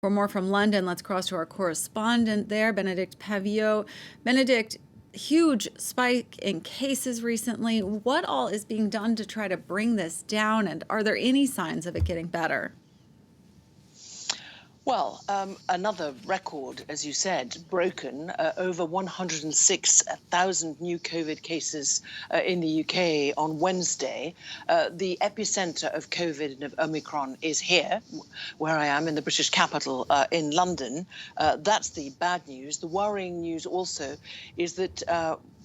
For more from London, let's cross to our correspondent there, Bénédicte Paviot. Bénédicte, huge spike in cases recently. What all is being done to try to bring this down, and are there any signs of it getting better? Well, another record, as you said, broken. Over 106,000 new COVID cases in the UK on Wednesday. The epicenter of COVID and of Omicron is here, where I am in the British capital in London. That's the bad news. The worrying news also is that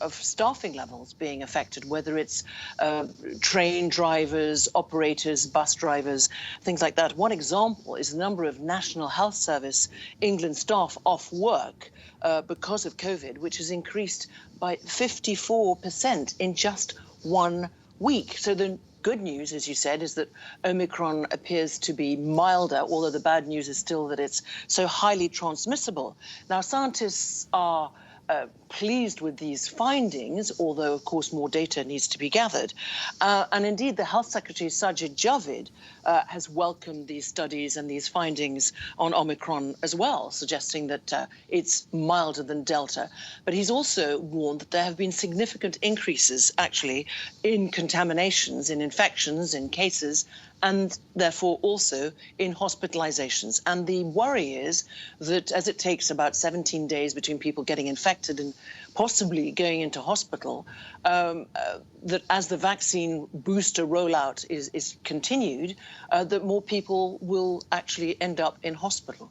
of staffing levels being affected, whether it's train drivers, operators, bus drivers, things like that. One example is the number of National Health Service England staff off work because of COVID, which has increased by 54% in just 1 week. So the good news, as you said, is that Omicron appears to be milder, although the bad news is still that it's so highly transmissible. Now, scientists are pleased with these findings, although, of course, more data needs to be gathered. And indeed, the Health Secretary, Sajid Javid, has welcomed these studies and these findings on Omicron as well, suggesting that it's milder than Delta. But he's also warned that there have been significant increases, actually, in contaminations, in infections, in cases, and therefore also in hospitalizations. And the worry is that as it takes about 17 days between people getting infected and possibly going into hospital, that as the vaccine booster rollout is continued, that more people will actually end up in hospital.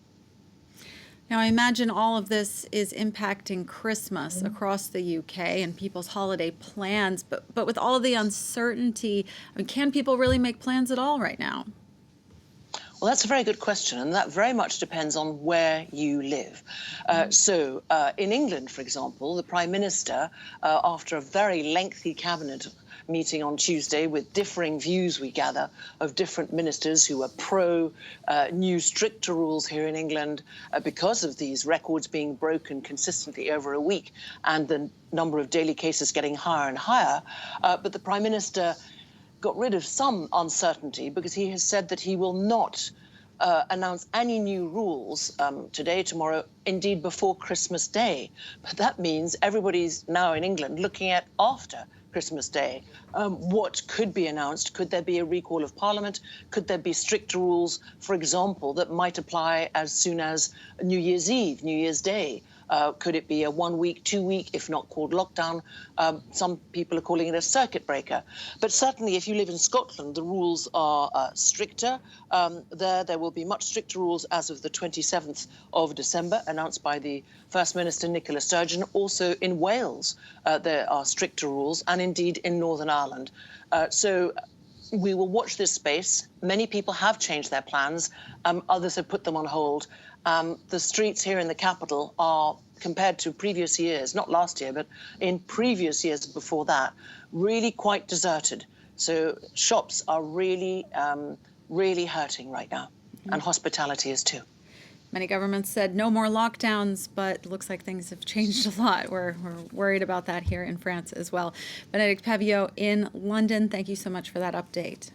Now, I imagine all of this is impacting Christmas across the UK and people's holiday plans, but with all of the uncertainty, I mean, can people really make plans at all right now? Well, that's a very good question, and that very much depends on where you live. So in England, for example, the Prime Minister, after a very lengthy cabinet meeting on Tuesday with differing views, we gather, of different ministers who are pro new stricter rules here in England because of these records being broken consistently over a week and the number of daily cases getting higher and higher. But the Prime Minister got rid of some uncertainty because he has said that he will not announce any new rules today, tomorrow, indeed before Christmas Day. But that means everybody's now in England looking at after Christmas Day. What could be announced? Could there be a recall of Parliament? Could there be stricter rules, for example, that might apply as soon as New Year's Eve, New Year's Day? Could it be a 1 week, 2 week, if not called lockdown? Some people are calling it a circuit breaker. But certainly if you live in Scotland, the rules are stricter. There will be much stricter rules as of the 27th of December, announced by the First Minister, Nicola Sturgeon. Also in Wales, there are stricter rules, and indeed in Northern Ireland. So we will watch this space. Many people have changed their plans. Others have put them on hold. The streets here in the capital are, compared to previous years, not last year, but in previous years before that, really quite deserted. So shops are really, really hurting right now, and hospitality is too. Many governments said no more lockdowns, but it looks like things have changed a lot. We're worried about that here in France as well. Bénédicte Paviot in London, thank you so much for that update.